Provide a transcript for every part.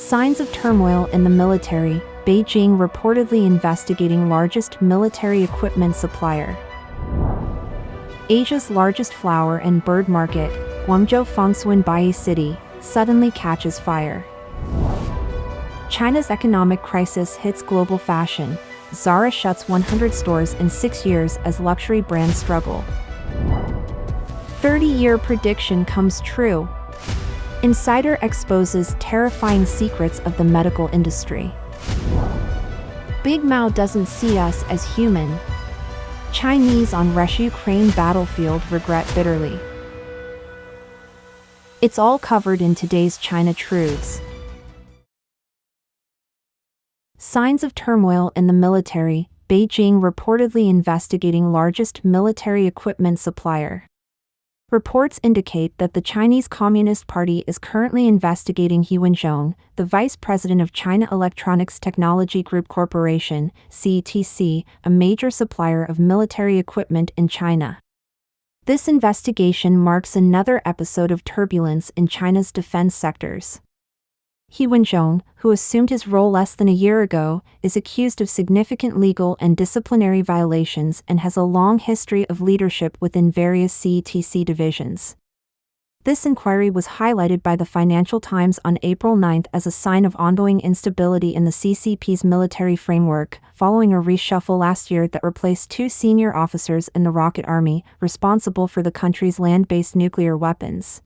Signs of turmoil in the military, Beijing reportedly investigating largest military equipment supplier. Asia's largest flower and bird market, Guangzhou Fangcun Baiyi city, suddenly catches fire. China's economic crisis hits global fashion. Zara shuts 100 stores in 6 years as luxury brands struggle. 30-year prediction comes true. Insider exposes terrifying secrets of the medical industry. Big Mao doesn't see us as human. Chinese on Russia-Ukraine battlefield regret bitterly. It's all covered in today's China Truths. Signs of turmoil in the military, Beijing reportedly investigating largest military equipment supplier. Reports indicate that the Chinese Communist Party is currently investigating Guangzhou, the vice president of China Electronics Technology Group Corporation, (CETC), a major supplier of military equipment in China. This investigation marks another episode of turbulence in China's defense sectors. Guangzhou, who assumed his role less than a year ago, is accused of significant legal and disciplinary violations and has a long history of leadership within various CETC divisions. This inquiry was highlighted by the Financial Times on April 9 as a sign of ongoing instability in the CCP's military framework, following a reshuffle last year that replaced 2 senior officers in the Rocket Army, responsible for the country's land-based nuclear weapons.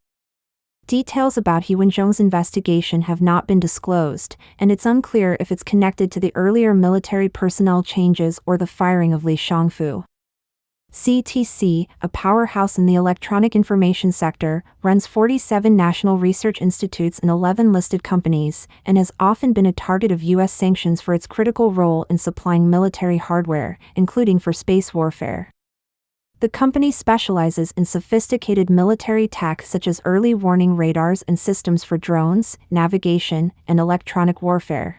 Details about Guangzhou's investigation have not been disclosed, and it's unclear if it's connected to the earlier military personnel changes or the firing of Li Shangfu. CETC, a powerhouse in the electronic information sector, runs 47 national research institutes and 11 listed companies, and has often been a target of U.S. sanctions for its critical role in supplying military hardware, including for space warfare. The company specializes in sophisticated military tech such as early warning radars and systems for drones, navigation, and electronic warfare.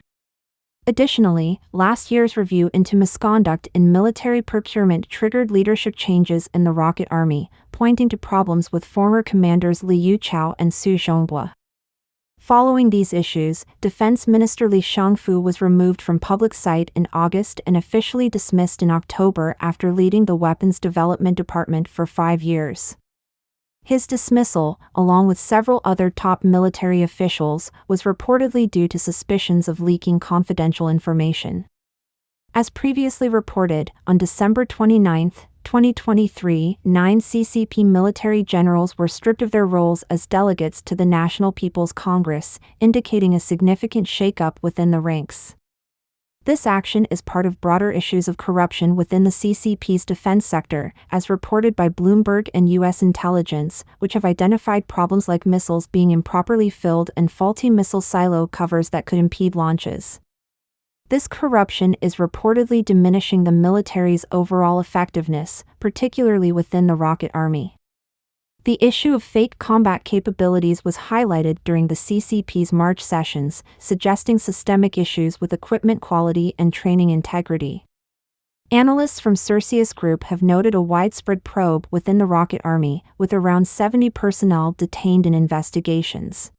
Additionally, last year's review into misconduct in military procurement triggered leadership changes in the Rocket Army, pointing to problems with former commanders Li Yuchao and Su Zhonghua. Following these issues, Defense Minister Li Shangfu was removed from public sight in August and officially dismissed in October after leading the Weapons Development Department for 5 years. His dismissal, along with several other top military officials, was reportedly due to suspicions of leaking confidential information. As previously reported, on December 29, 2023, 9 CCP military generals were stripped of their roles as delegates to the National People's Congress, indicating a significant shakeup within the ranks. This action is part of broader issues of corruption within the CCP's defense sector, as reported by Bloomberg and U.S. intelligence, which have identified problems like missiles being improperly filled and faulty missile silo covers that could impede launches. This corruption is reportedly diminishing the military's overall effectiveness, particularly within the Rocket Army. The issue of fake combat capabilities was highlighted during the CCP's March sessions, suggesting systemic issues with equipment quality and training integrity. Analysts from Cercius Group have noted a widespread probe within the Rocket Army, with around 70 personnel detained in investigations.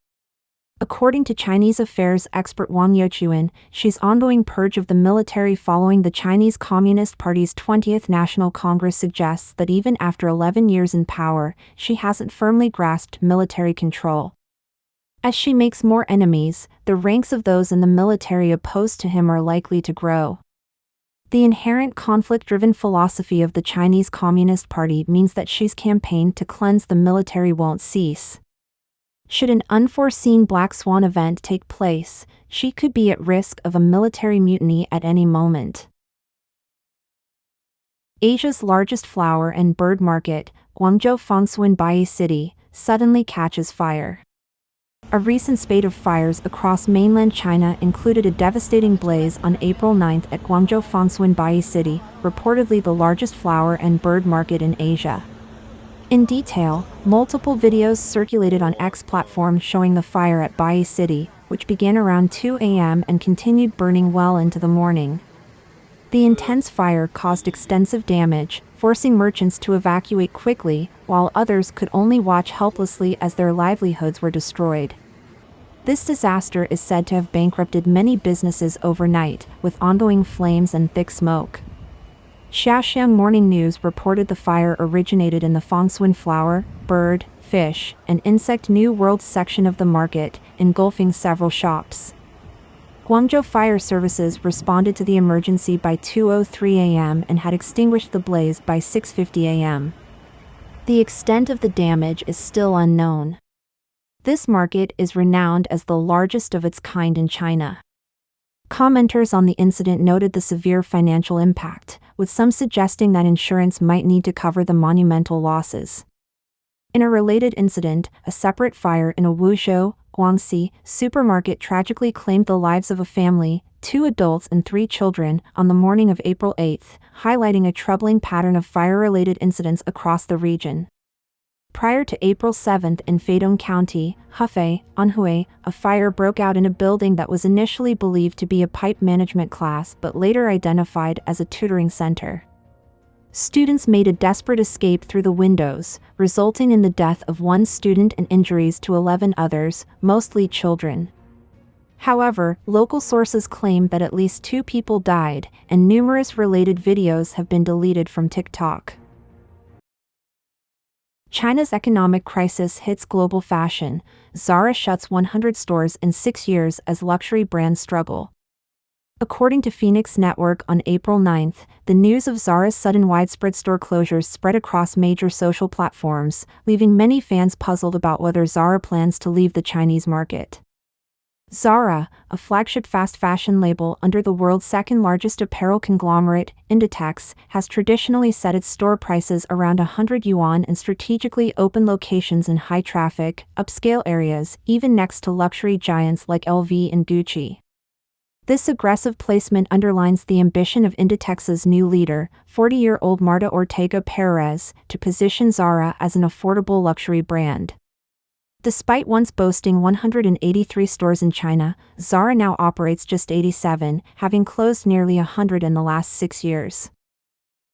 According to Chinese affairs expert Wang Youchuan, Xi's ongoing purge of the military following the Chinese Communist Party's 20th National Congress suggests that even after 11 years in power, Xi hasn't firmly grasped military control. As Xi makes more enemies, the ranks of those in the military opposed to him are likely to grow. The inherent conflict-driven philosophy of the Chinese Communist Party means that Xi's campaign to cleanse the military won't cease. Should an unforeseen black swan event take place, Xi could be at risk of a military mutiny at any moment. Asia's largest flower and bird market, Guangzhou Fangcun Baiyi city, suddenly catches fire. A recent spate of fires across mainland China included a devastating blaze on April 9 at Guangzhou Fangcun Baiyi city, reportedly the largest flower and bird market in Asia. In detail, multiple videos circulated on X platform showing the fire at Baiyi City, which began around 2 a.m. and continued burning well into the morning. The intense fire caused extensive damage, forcing merchants to evacuate quickly, while others could only watch helplessly as their livelihoods were destroyed. This disaster is said to have bankrupted many businesses overnight, with ongoing flames and thick smoke. Xiaoxiang Morning News reported the fire originated in the Fangcun flower, bird, fish, and insect New World section of the market, engulfing several shops. Guangzhou Fire Services responded to the emergency by 2:03 a.m. and had extinguished the blaze by 6:50 a.m. The extent of the damage is still unknown. This market is renowned as the largest of its kind in China. Commenters on the incident noted the severe financial impact, with some suggesting that insurance might need to cover the monumental losses. In a related incident, a separate fire in a Wuzhou, Guangxi, supermarket tragically claimed the lives of a family, 2 adults and 3 children, on the morning of April 8, highlighting a troubling pattern of fire-related incidents across the region. Prior to April 7 in Feidong County, Hefei, Anhui, a fire broke out in a building that was initially believed to be a pipe management class but later identified as a tutoring center. Students made a desperate escape through the windows, resulting in the death of 1 student and injuries to 11 others, mostly children. However, local sources claim that at least 2 people died, and numerous related videos have been deleted from TikTok. China's economic crisis hits global fashion. Zara shuts 100 stores in 6 years as luxury brands struggle. According to Phoenix Network on April 9, the news of Zara's sudden widespread store closures spread across major social platforms, leaving many fans puzzled about whether Zara plans to leave the Chinese market. Zara, a flagship fast fashion label under the world's second-largest apparel conglomerate, Inditex, has traditionally set its store prices around 100 yuan in strategically open locations in high-traffic, upscale areas, even next to luxury giants like LV and Gucci. This aggressive placement underlines the ambition of Inditex's new leader, 40-year-old Marta Ortega Perez, to position Zara as an affordable luxury brand. Despite once boasting 183 stores in China, Zara now operates just 87, having closed nearly 100 in the last 6 years.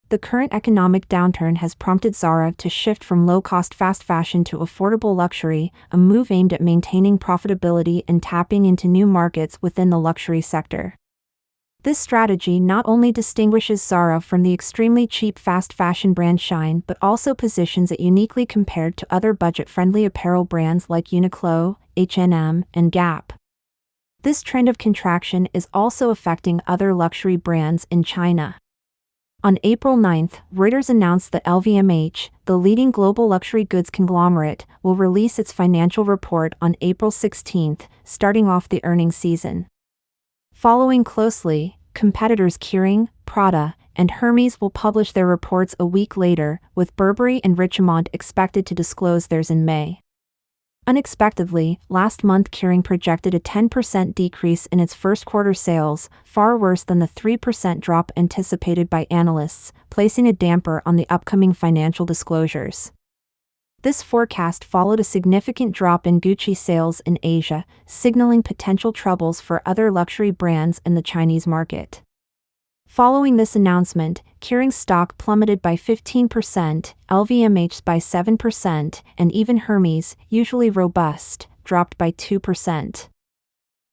The current economic downturn has prompted Zara to shift from low-cost fast fashion to affordable luxury, a move aimed at maintaining profitability and tapping into new markets within the luxury sector. This strategy not only distinguishes Zara from the extremely cheap fast fashion brand Shine but also positions it uniquely compared to other budget-friendly apparel brands like Uniqlo, H&M, and Gap. This trend of contraction is also affecting other luxury brands in China. On April 9, Reuters announced that LVMH, the leading global luxury goods conglomerate, will release its financial report on April 16, starting off the earnings season. Following closely, competitors Kering, Prada, and Hermes will publish their reports a week later, with Burberry and Richemont expected to disclose theirs in May. Unexpectedly, last month Kering projected a 10% decrease in its first quarter sales, far worse than the 3% drop anticipated by analysts, placing a damper on the upcoming financial disclosures. This forecast followed a significant drop in Gucci sales in Asia, signaling potential troubles for other luxury brands in the Chinese market. Following this announcement, Kering's stock plummeted by 15%, LVMH's by 7%, and even Hermes, usually robust, dropped by 2%.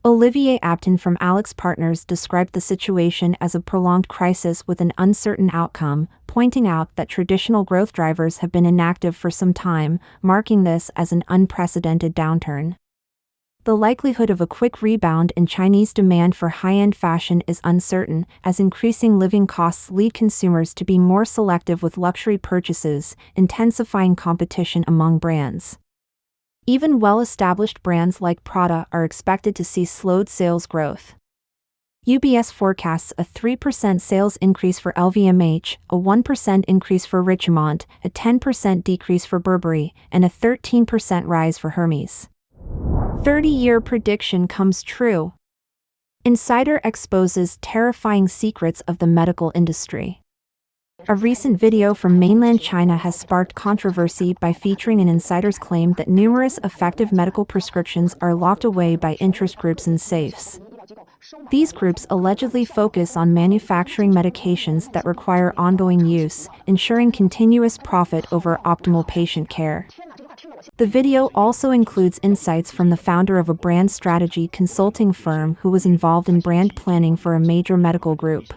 Olivier Apton from Alex Partners described the situation as a prolonged crisis with an uncertain outcome, pointing out that traditional growth drivers have been inactive for some time, marking this as an unprecedented downturn. The likelihood of a quick rebound in Chinese demand for high-end fashion is uncertain, as increasing living costs lead consumers to be more selective with luxury purchases, intensifying competition among brands. Even well-established brands like Prada are expected to see slowed sales growth. UBS forecasts a 3% sales increase for LVMH, a 1% increase for Richemont, a 10% decrease for Burberry, and a 13% rise for Hermes. 30-year prediction comes true. Insider exposes terrifying secrets of the medical industry. A recent video from mainland China has sparked controversy by featuring an insider's claim that numerous effective medical prescriptions are locked away by interest groups in safes. These groups allegedly focus on manufacturing medications that require ongoing use, ensuring continuous profit over optimal patient care. The video also includes insights from the founder of a brand strategy consulting firm who was involved in brand planning for a major medical group.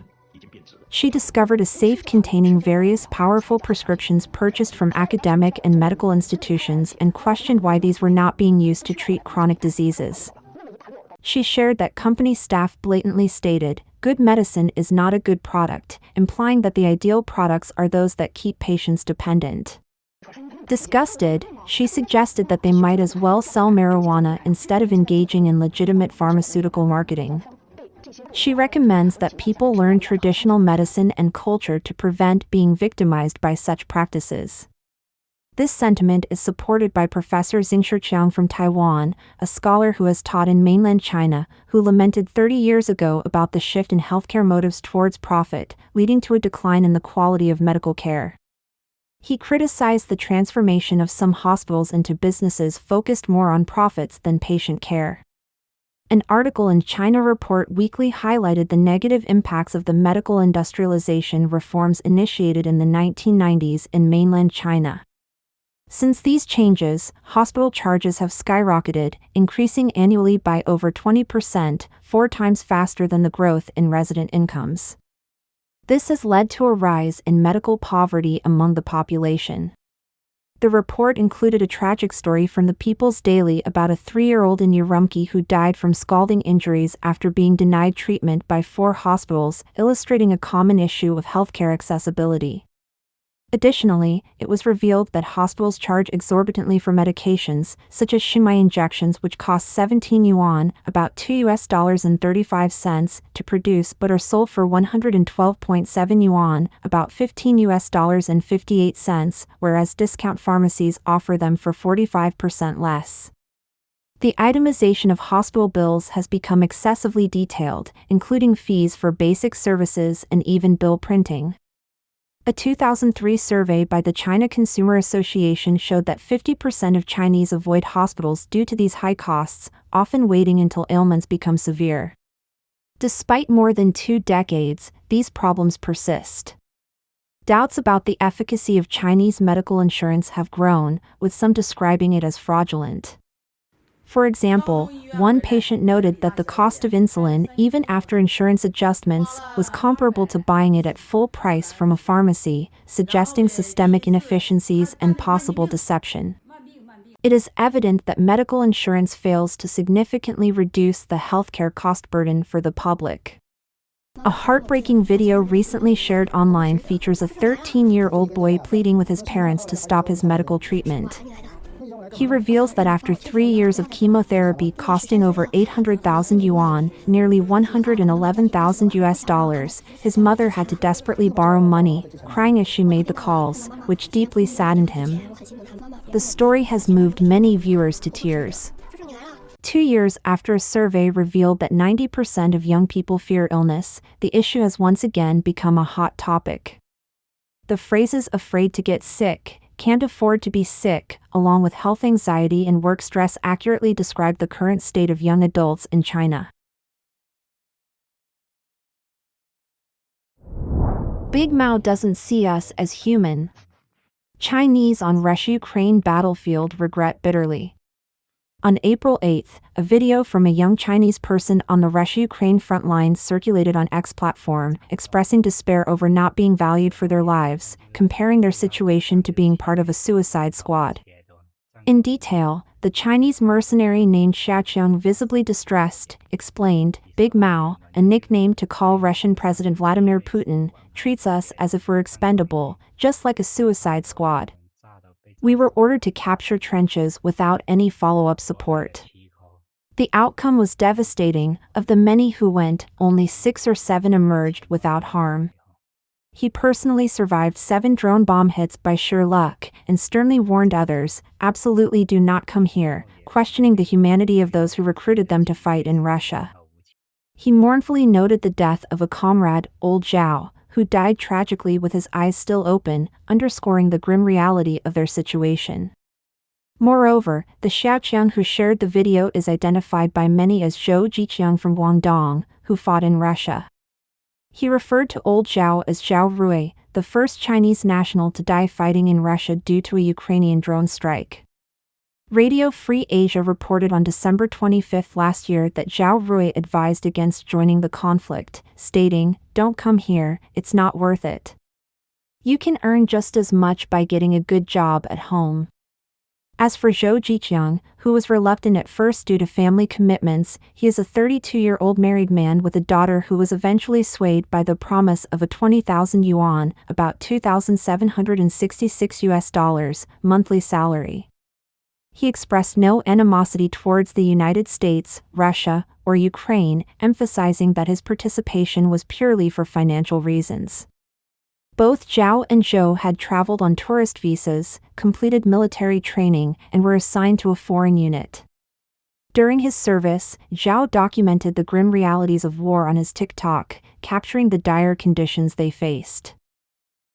She discovered a safe containing various powerful prescriptions purchased from academic and medical institutions and questioned why these were not being used to treat chronic diseases. She shared that company staff blatantly stated, "Good medicine is not a good product," implying that the ideal products are those that keep patients dependent. Disgusted, she suggested that they might as well sell marijuana instead of engaging in legitimate pharmaceutical marketing. She recommends that people learn traditional medicine and culture to prevent being victimized by such practices. This sentiment is supported by Professor Xingqiang from Taiwan, a scholar who has taught in mainland China, who lamented 30 years ago about the shift in healthcare motives towards profit, leading to a decline in the quality of medical care. He criticized the transformation of some hospitals into businesses focused more on profits than patient care. An article in China Report Weekly highlighted the negative impacts of the medical industrialization reforms initiated in the 1990s in mainland China. Since these changes, hospital charges have skyrocketed, increasing annually by over 20%, 4 times faster than the growth in resident incomes. This has led to a rise in medical poverty among the population. The report included a tragic story from the People's Daily about a 3-year-old in Urumqi who died from scalding injuries after being denied treatment by 4 hospitals, illustrating a common issue of healthcare accessibility. Additionally, it was revealed that hospitals charge exorbitantly for medications, such as Ximai injections, which cost 17 yuan, about $2.35, to produce but are sold for 112.7 yuan, about $15.58, whereas discount pharmacies offer them for 45% less. The itemization of hospital bills has become excessively detailed, including fees for basic services and even bill printing. A 2003 survey by the China Consumer Association showed that 50% of Chinese avoid hospitals due to these high costs, often waiting until ailments become severe. Despite more than 2 decades, these problems persist. Doubts about the efficacy of Chinese medical insurance have grown, with some describing it as fraudulent. For example, one patient noted that the cost of insulin, even after insurance adjustments, was comparable to buying it at full price from a pharmacy, suggesting systemic inefficiencies and possible deception. It is evident that medical insurance fails to significantly reduce the healthcare cost burden for the public. A heartbreaking video recently shared online features a 13-year-old boy pleading with his parents to stop his medical treatment. He reveals that after 3 years of chemotherapy costing over 800,000 yuan, nearly $111,000, his mother had to desperately borrow money, crying as she made the calls, which deeply saddened him. The story has moved many viewers to tears. 2 years after a survey revealed that 90% of young people fear illness, the issue has once again become a hot topic. The phrases "afraid to get sick," "can't afford to be sick," along with health anxiety and work stress accurately describe the current state of young adults in China. Big Mao doesn't see us as human. Chinese on Russia-Ukraine battlefield regret bitterly. On April 8, a video from a young Chinese person on the Russia-Ukraine front lines circulated on X platform, expressing despair over not being valued for their lives, comparing their situation to being part of a suicide squad. In detail, the Chinese mercenary named Xiaoqiang, visibly distressed, explained, "Big Mao, a nickname to call Russian President Vladimir Putin, treats us as if we're expendable, just like a suicide squad. We were ordered to capture trenches without any follow-up support. The outcome was devastating. Of the many who went, only 6 or 7 emerged without harm. He personally survived 7 drone bomb hits by sheer luck, and sternly warned others, absolutely do not come here, questioning the humanity of those who recruited them to fight in Russia." He mournfully noted the death of a comrade, Old Zhao, who died tragically with his eyes still open, underscoring the grim reality of their situation. Moreover, the Xiaoqiang who shared the video is identified by many as Zhou Jiqiang from Guangdong, who fought in Russia. He referred to Old Zhao as Zhao Rui, the first Chinese national to die fighting in Russia due to a Ukrainian drone strike. Radio Free Asia reported on December 25 last year that Zhao Rui advised against joining the conflict, stating, "Don't come here, it's not worth it. You can earn just as much by getting a good job at home." As for Zhou Jiqiang, who was reluctant at first due to family commitments, he is a 32-year-old married man with a daughter who was eventually swayed by the promise of a 20,000 yuan, about $2,766 monthly salary. He expressed no animosity towards the United States, Russia, or Ukraine, emphasizing that his participation was purely for financial reasons. Both Zhao and Zhou had traveled on tourist visas, completed military training, and were assigned to a foreign unit. During his service, Zhao documented the grim realities of war on his TikTok, capturing the dire conditions they faced.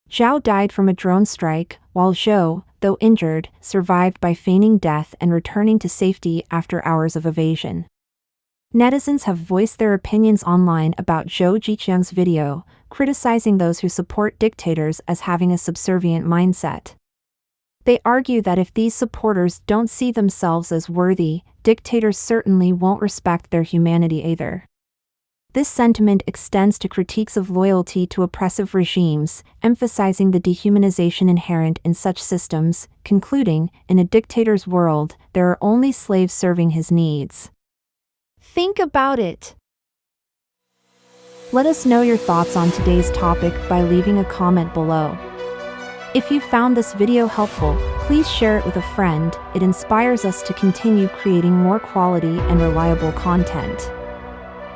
Zhao died from a drone strike, while Zhou, though injured, survived by feigning death and returning to safety after hours of evasion. Netizens have voiced their opinions online about Zhou Jiqiang's video, criticizing those who support dictators as having a subservient mindset. They argue that if these supporters don't see themselves as worthy, dictators certainly won't respect their humanity either. This sentiment extends to critiques of loyalty to oppressive regimes, emphasizing the dehumanization inherent in such systems, concluding, in a dictator's world, there are only slaves serving his needs. Think about it. Let us know your thoughts on today's topic by leaving a comment below. If you found this video helpful, please share it with a friend. It inspires us to continue creating more quality and reliable content.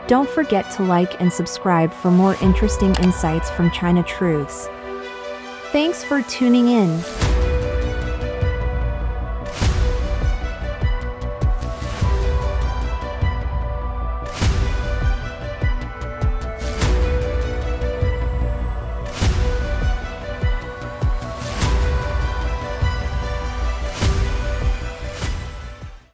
Don't forget to like and subscribe for more interesting insights from China Truths. Thanks for tuning in.